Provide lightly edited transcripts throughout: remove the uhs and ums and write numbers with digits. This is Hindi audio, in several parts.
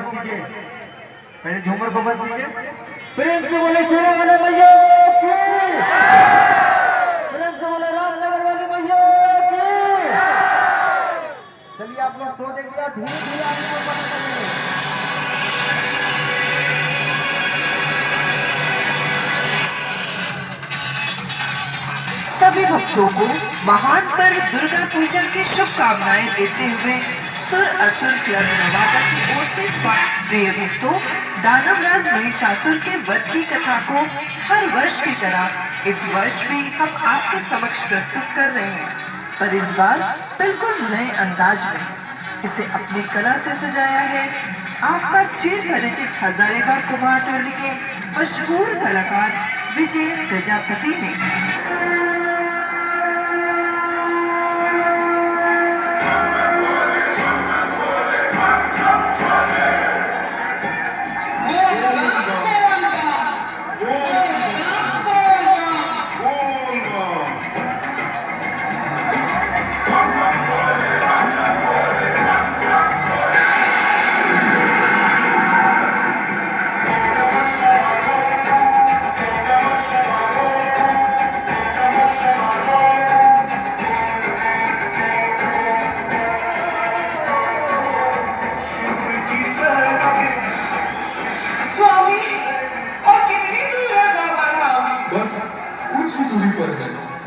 मत कीजिए, पहले झूमर को मत कीजिए। प्रेम से बोले शेरा वाले भैया की, प्रेम से बोले रामनगर वाले भैया की। चलिए आप लोग सो देखिए, धीरे धीरे आगे को बंद करिए। सभी भक्तों को महान पर्व दुर्गा पूजा की शुभकामनाएं देते हुए सुर असुर क्लब नवादा की ओर से स्वागत। प्रिय भक्तों, दानवराज महिषासुर के वध की कथा को हर वर्ष की तरह इस वर्ष भी हम आपके समक्ष प्रस्तुत कर रहे हैं, पर इस बार बिल्कुल नए अंदाज में। इसे अपनी कला से सजाया है आपका चिर परिचित हजारीबाग कुमार टोली के मशहूर कलाकार विजय प्रजापति ने।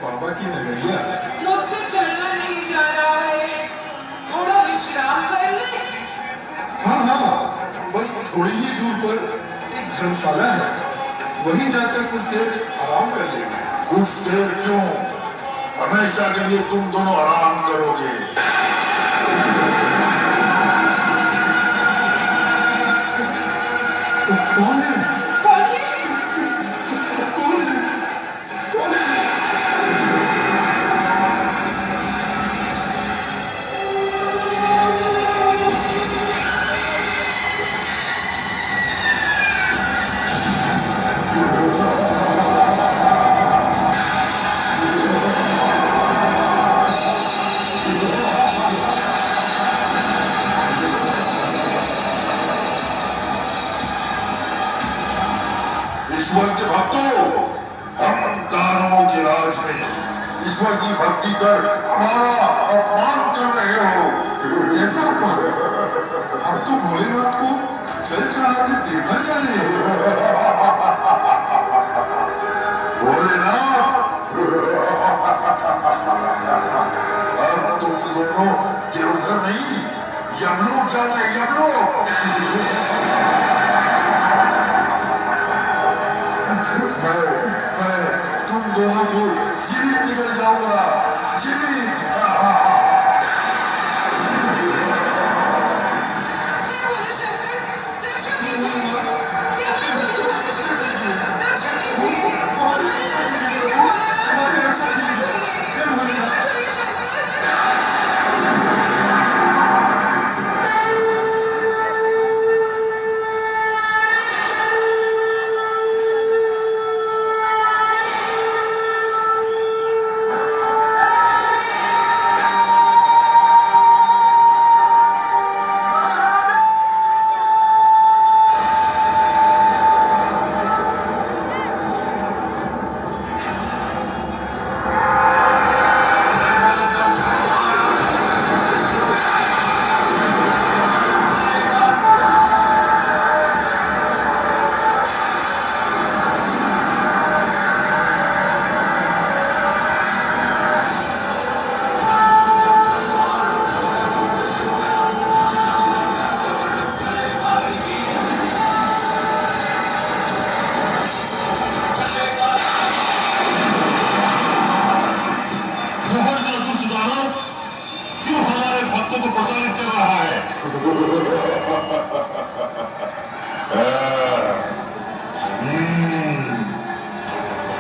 बाबा की नगरिया मुझसे चलना नहीं जा रहा है, थोड़ा विश्राम कर ले। हाँ, बस थोड़ी ही दूर पर एक धर्मशाला है, वहीं जाकर कुछ देर आराम कर लेंगे। कुछ देर क्यों, हमेशा के लिए तुम दोनों आराम करोगे। कौन है? ईश्वर के भक्तों, हम दानवों के राज में ईश्वर की भक्ति कर हमारा अपमान कर रहे हो। ऐसा हम तो भोलेनाथ को जल चढ़ा के देखना चाह रहे हैं। भोलेनाथ, अब तुम दोनों देवघर नहीं यमलोक जाओगे, यमलोक। मैं तुम दोनों को जीवित निकल जाऊंगा, जीवित।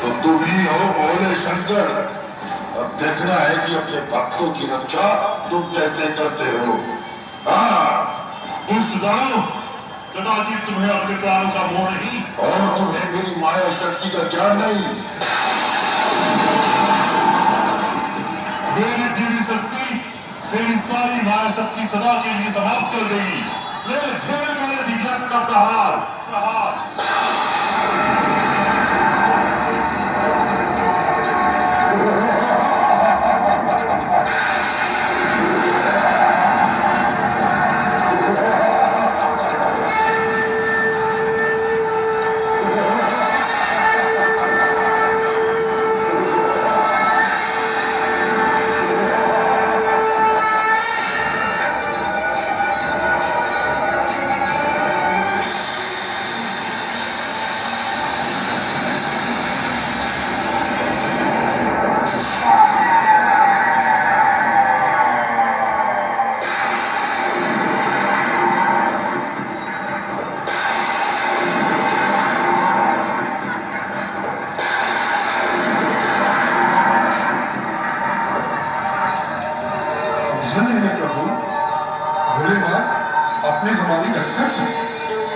तो तुम ही हो भोले शंकर। अब देखना है कि अपने भक्तों की रक्षा तुम कैसे करते हो। दुष्ट दानव, कदाचित तुम्हें अपने प्राणों का मोह नहीं और तुम्हें मेरी माया शक्ति का ज्ञान नहीं। मेरी दिव्य शक्ति तेरी सारी माया शक्ति सदा के लिए समाप्त कर देगी। ले झेल मेरे जिज्ञासा का प्रहार प्रहार। धन्य है प्रभु, भोलेनाथ आपने हमारी रक्षा की।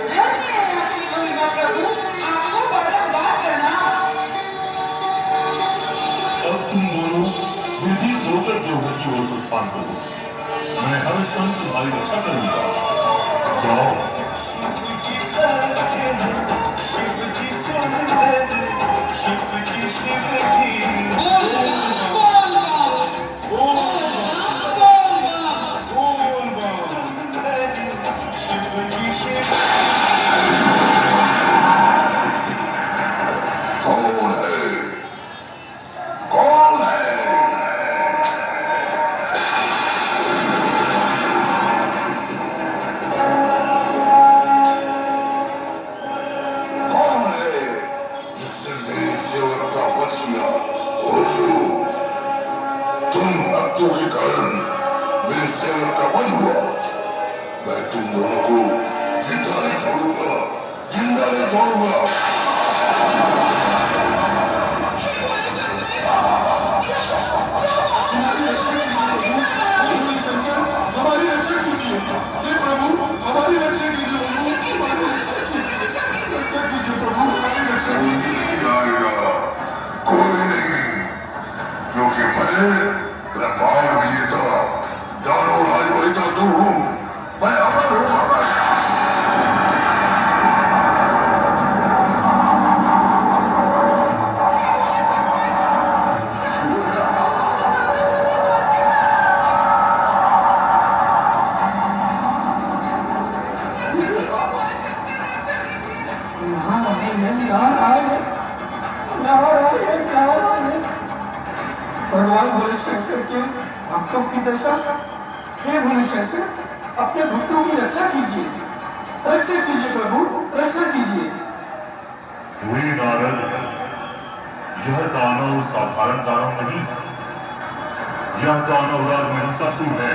धन्य है आपकी महिमा प्रभु, आपको बारंबार प्रणाम। अब तुम दोनों विधि होकर देवघर की ओर प्रस्थान करो। मैं हर क्षण तुम्हारी रक्षा करूंगा। जाओ। कौन है? कौन है? कौन है जिसने मेरे सेवक का वध किया? ओह, तुम भक्तों के कारण मेरे सेवक का वध हुआ। मैं तुम दोनों को जिंदा नहीं छोड़ूंगा, जिंदा नहीं छोड़ूंगा। हमारी रक्षा कीजिए हे प्रभु, हमारी रक्षा कीजिए, हमारी रक्षा कीजिए प्रभु, हमारी रक्षा कीजिए। आएगा कोई नहीं, क्योंकि मैं ब्रह्मांड विजेता दानव राज महिषासुर हूँ। मैं अमर हूँ, अमर। भगवान भोले शंकर के भक्तों की दशा। हे भोले शंकर, अपने भक्तों की रक्षा कीजिए, रक्षा कीजिए प्रभु, रक्षा कीजिए। हे नारद, यह दानव साधारण दानव नहीं, यह दानव राज महिषासुर है,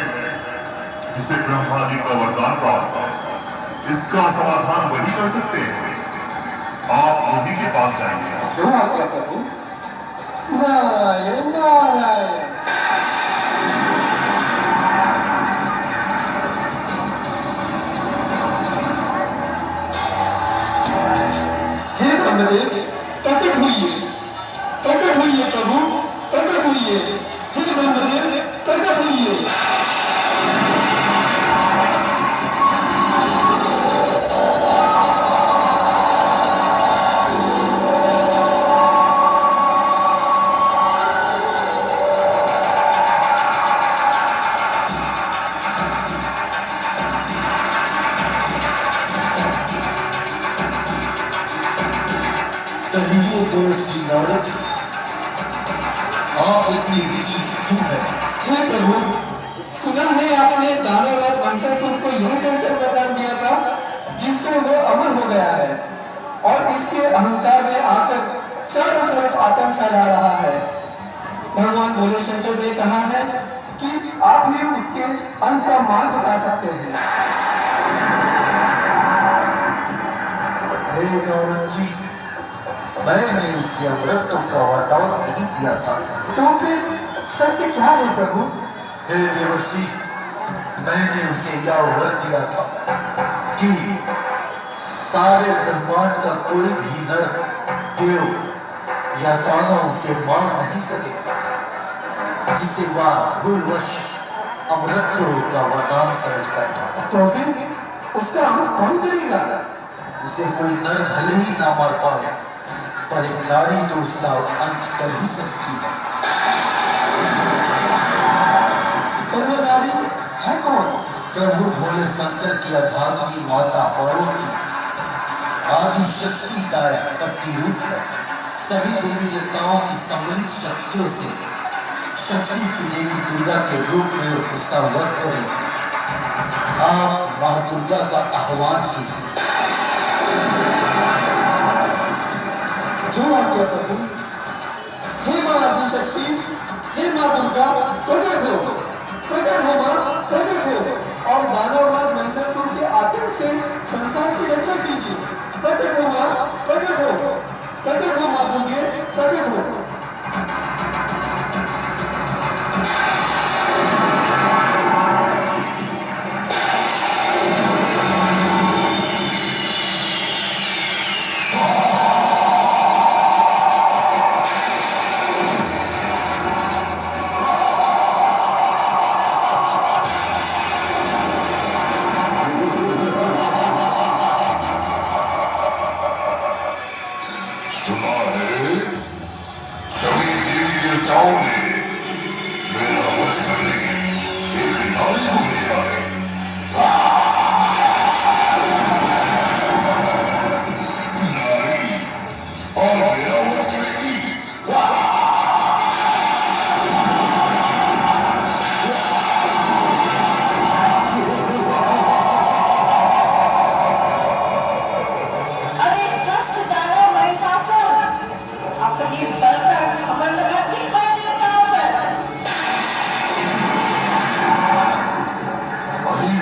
जिसे ब्रह्मा जी का वरदान प्राप्त था। इसका समाधान वही कर सकते हैं। आप वही के पास जाएंगे। जो आज्ञा प्रभु। नारायण नारायण। हे ब्रह्मदेव, प्रकट होइए, प्रकट होइए प्रभु, प्रकट होइए। हे ब्रह्मदेव, प्रकट होइए। कहिए तो श्री नारद, आप इतनी विचलित क्यों है? हे प्रभु, सुना है आपने दानवराज महिषासुर को यह कहकर वरदान दिया था जिससे वो अमर हो गया है और इसके अहंकार में आकर चारों तरफ आतंक फैला रहा है। भगवान भोले शंकर ने कहा है कि आप ही उसके अंत का मार्ग बता सकते हैं। हे नारद जी, मैंने उससे अमृतों का वरदान नहीं दिया था। तो फिर सत्य क्या है प्रभु? हे देवर्षि, मैंने उसे यह वर दिया था कि सारे ब्रह्मांड का कोई भी नर, देव या दानव उसे मार नहीं सकेगा, जिसे वह भूलवश अमृतों का वरदान समझ बैठा। तो फिर उसका अंत कौन करेगा? उसे कोई नर भले ही ना मार पाए, पर एक नारी तो उसका अंत कर ही सकती है। पर वो नारी है कौन? प्रभु भोले शंकर की अभागी माता पार्वती आदि शक्ति का प्रतिरूप है। सभी देवी देवताओं की सम्मिलित शक्तियों से शक्ति की देवी दुर्गा के रूप में उसका वध करेगी। आप मां दुर्गा का आह्वान कीजिए। जो आज्ञा प्रभु। हे मां आदिशक्ति, हे मां दुर्गा, प्रकट हो मां, प्रकट हो और दानवराज महिषासुर के आतंक से संसार की रक्षा कीजिए। प्रकट हो मां, प्रकट हो मां दुर्गे, प्रकट हो। सुना है सभी देवी देवताओं ने मेरा वध करने एक नारी को भेजा है। नारी और मेरा वध करेगी। अरे दुष्ट दानव महिषासुर, अपनी बल का घमंड मत दिखा देवताओं पर। अभी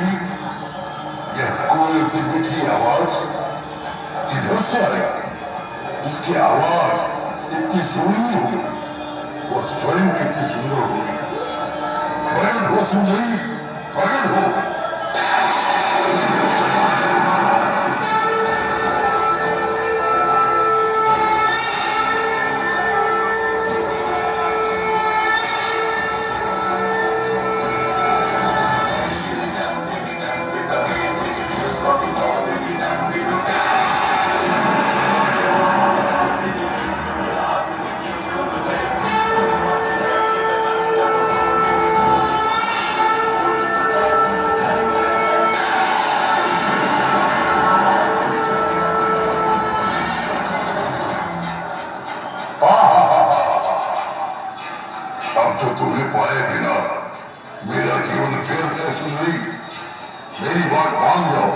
यह कोयल से मीठी आवाज किधर से आया? जिसकी आवाज इतनी सुरीली हो, वह स्वयं कितनी सुंदर होगी। प्रकट हो सुंदरी, प्रकट हो। अब तो तुम्हें पाए बिना मेरा जीवन व्यर्थ है सुंदरी। मेरी बात मान जाओ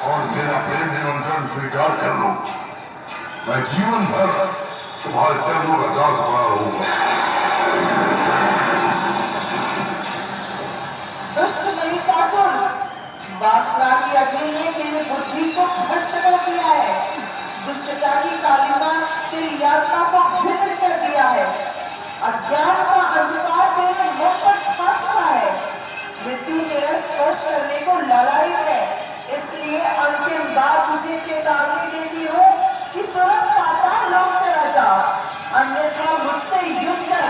और मेरा प्रेम निमंत्रण स्वीकार कर लो। मैं जीवन भर तुम्हारे चरणों का दास बना रहूंगा। दुष्ट महिषासुर, वासना की अग्नि ने तेरी बुद्धि को भ्रष्ट कर दिया है। दुष्टता की कालिमा तेरी आत्मा को घृणित कर दिया है। अज्ञान का अंधकार तेरे मन पर छा चुका है। मृत्यु तेरा स्पर्श करने को लालायित है। इसलिए अंतिम बार तुझे चेतावनी देती हूँ कि तुरंत पाताल लोक चला जा, अन्यथा मुझसे युद्ध कर।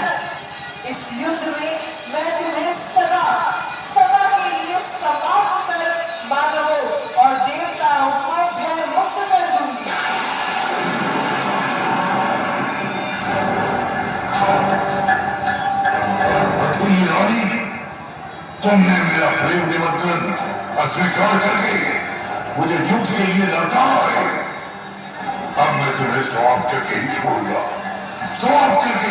इस युद्ध में मैं तुम्हें सदा सदा के लिए समाप्त कर मानवों और देवताओं को भय मुक्त कर दूंगी। अठुली रानी, तुमने मेरा प्रेम निमंत्रण अस्वीकार करके मुझे युद्ध के लिए ललकारा है। अब मैं तुम्हें समाप्त करके ही छोड़ूंगा, समाप्त करके